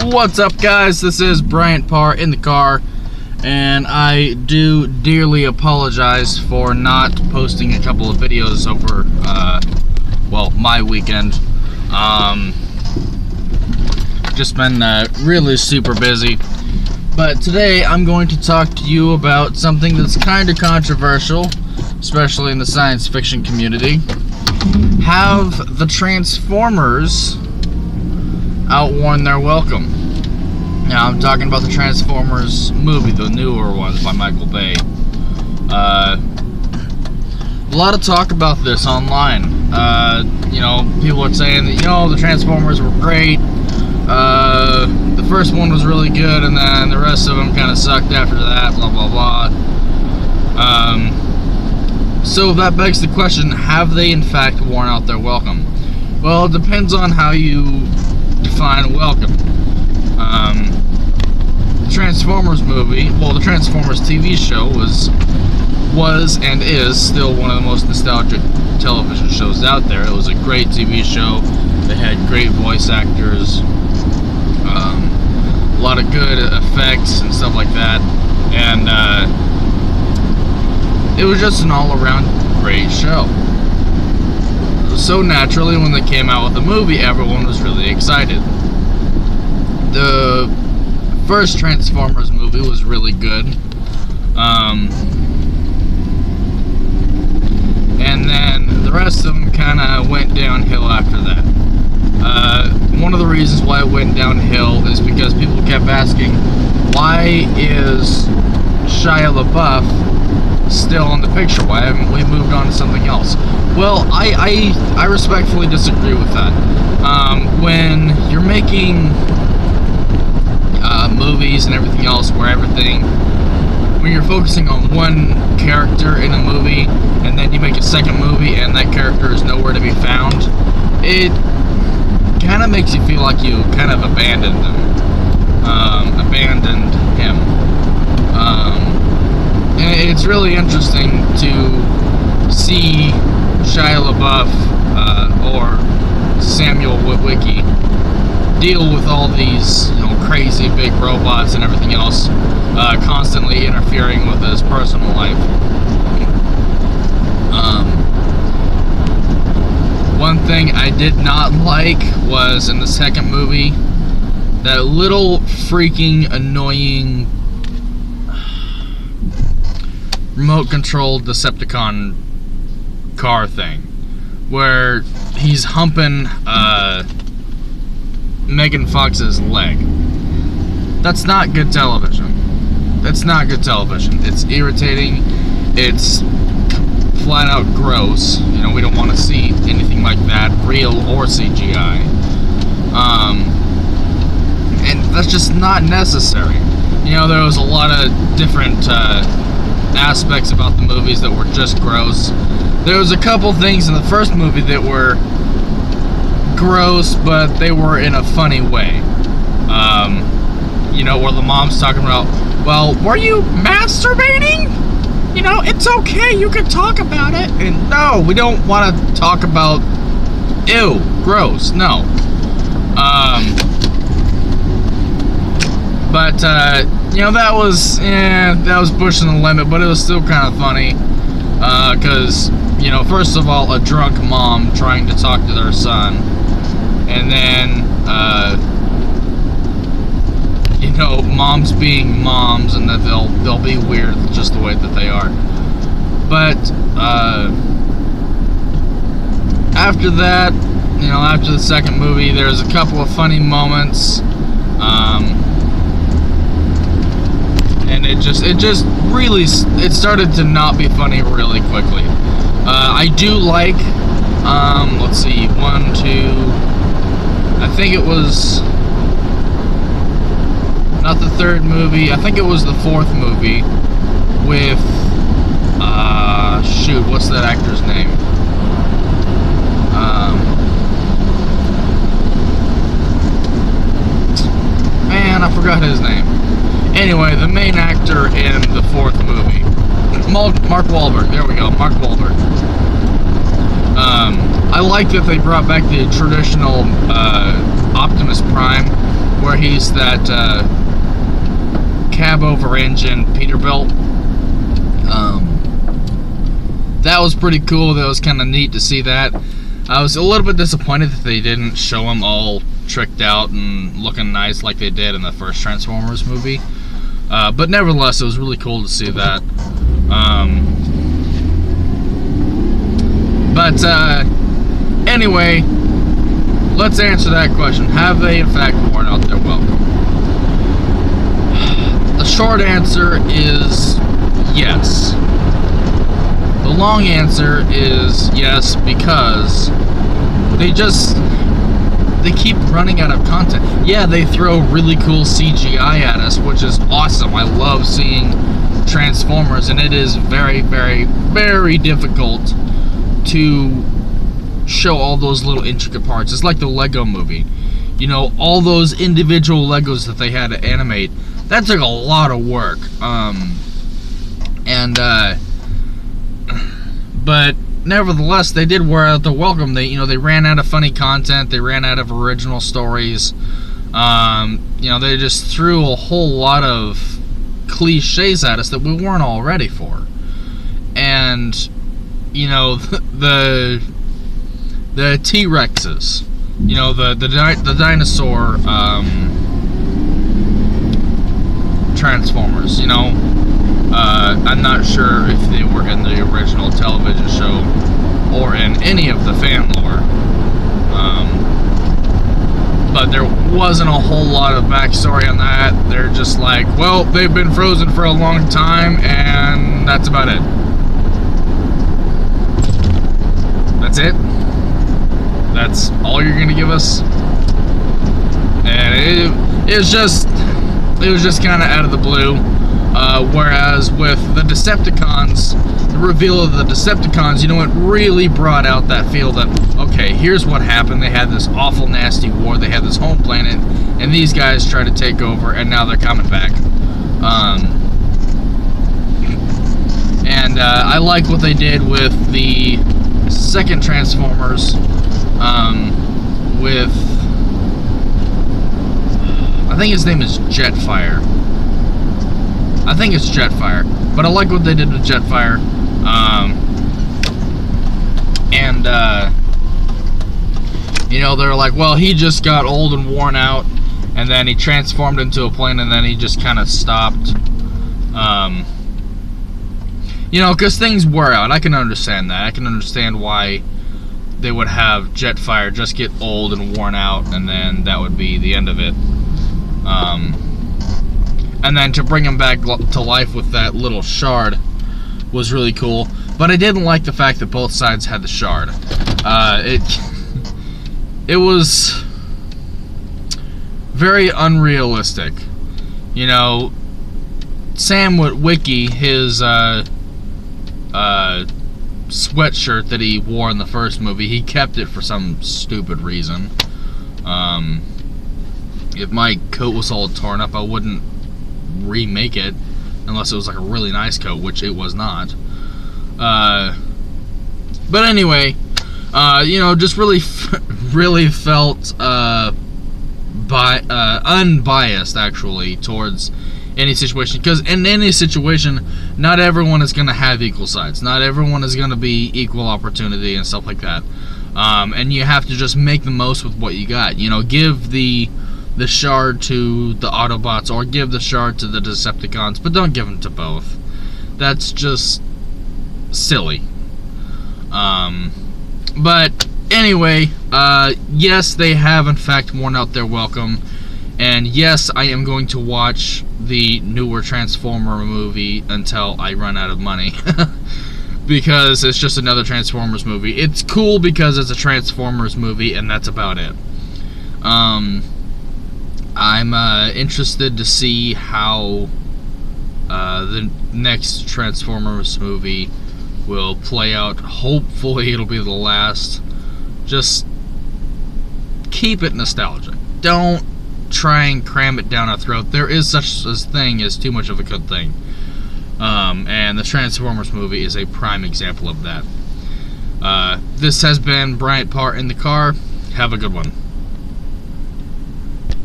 What's up, guys? This is Bryant Parr in the car, and I do dearly apologize for not posting a couple of videos over, my weekend. Just been really super busy. But today I'm going to talk to you about something that's kind of controversial, especially in the science fiction community. Have the Transformers outworn their welcome? Now, I'm talking about the Transformers movie, the newer ones by Michael Bay. A lot of talk about this online. People are saying that, the Transformers were great. The first one was really good, and then the rest of them kind of sucked after that, blah, blah, blah. So that begs the question, have they in fact worn out their welcome? Well, it depends on how you define welcome. The Transformers movie, the Transformers TV show was and is still one of the most nostalgic television shows out there. It was a great TV show. They had great voice actors, a lot of good effects and stuff like that, and it was just an all-around great show. So naturally, when they came out with the movie, everyone was really excited. The first Transformers movie was really good. And then the rest of them kind of went downhill after that. One of the reasons why it went downhill is because people kept asking, why is Shia LaBeouf still in the picture? Why haven't we moved on to something else? Well, I respectfully disagree with that. When you're making movies and everything else, when you're focusing on one character in a movie, and then you make a second movie and that character is nowhere to be found, it kind of makes you feel like you kind of abandoned him. And it's really interesting to see Shia LaBeouf or Samuel Witwicky deal with all these crazy big robots and everything else, constantly interfering with his personal life. One thing I did not like was in the second movie, that little freaking annoying remote controlled Decepticon car thing, where he's humping Megan Fox's leg. That's not good television. That's not good television. It's irritating. It's flat out gross. We don't want to see anything like that, real or CGI. And that's just not necessary. There was a lot of different aspects about the movies that were just gross. There was a couple things in the first movie that were gross, but they were in a funny way. Where the mom's talking about, well, were you masturbating? It's okay, you can talk about it. And no, we don't want to talk about, ew, gross, no. That was pushing the limit, but it was still kind of funny. Because, first of all, a drunk mom trying to talk to their son. And then, moms being moms, and that they'll be weird just the way that they are. But after that, after the second movie, there's a couple of funny moments, and it started to not be funny really quickly. I do like, let's see, 1, 2, I think it was not the third movie, I think it was the fourth movie with, what's that actor's name? I forgot his name. Anyway, the main actor in the fourth movie, Mark Wahlberg, there we go, Mark Wahlberg. I like that they brought back the traditional Optimus Prime, where he's that cab over engine Peterbilt. That was pretty cool. That was kind of neat to see that. I was a little bit disappointed that they didn't show him all tricked out and looking nice like they did in the first Transformers movie. But nevertheless, it was really cool to see that. Anyway, let's answer that question. Have they in fact worn out their welcome? The short answer is yes. The long answer is yes, because they keep running out of content. Yeah, they throw really cool CGI at us, which is awesome. I love seeing Transformers, and it is very, very, very difficult to show all those little intricate parts. It's like the Lego movie. You know, all those individual Legos that they had to animate, that took a lot of work. But nevertheless, they did wear out the welcome. They ran out of funny content. They ran out of original stories. They just threw a whole lot of cliches at us that we weren't all ready for. And the T-Rexes, the dinosaur Transformers, I'm not sure if they were in the original television show or in any of the fan lore, but there wasn't a whole lot of backstory on that. They're just like, well, they've been frozen for a long time, and that's about it. That's it? That's all you're gonna give us? And it was just kind of out of the blue. Whereas with the Decepticons, the reveal of the Decepticons, it really brought out that feel that, okay, here's what happened. They had this awful, nasty war. They had this home planet, and these guys tried to take over, and now they're coming back. I like what they did with the second Transformers, with, I think his name is Jetfire. I think it's Jetfire, but I like what they did with Jetfire. They're like, well, he just got old and worn out, and then he transformed into a plane, and then he just kind of stopped. Because things wear out. I can understand that. I can understand why they would have Jetfire just get old and worn out, and then that would be the end of it. And then to bring him back to life with that little shard was really cool. But I didn't like the fact that both sides had the shard. It was very unrealistic. Sam Witwicky, his sweatshirt that he wore in the first movie, he kept it for some stupid reason. If my coat was all torn up, I wouldn't remake it unless it was like a really nice coat, which it was not. But anyway, just really felt unbiased actually towards any situation, because in any situation, not everyone is going to have equal sides. Not everyone is going to be equal opportunity and stuff like that. And you have to just make the most with what you got. Give the shard to the Autobots, or give the shard to the Decepticons, but don't give them to both. That's just silly. But anyway, yes, they have in fact worn out their welcome, and yes, I am going to watch the newer Transformer movie until I run out of money. Because it's just another Transformers movie. It's cool because it's a Transformers movie, and that's about it. I'm interested to see how the next Transformers movie will play out. Hopefully it'll be the last. Just keep it nostalgic. Don't try and cram it down our throat. There is such a thing as too much of a good thing. And the Transformers movie is a prime example of that. This has been Bryant Parr in the car. Have a good one.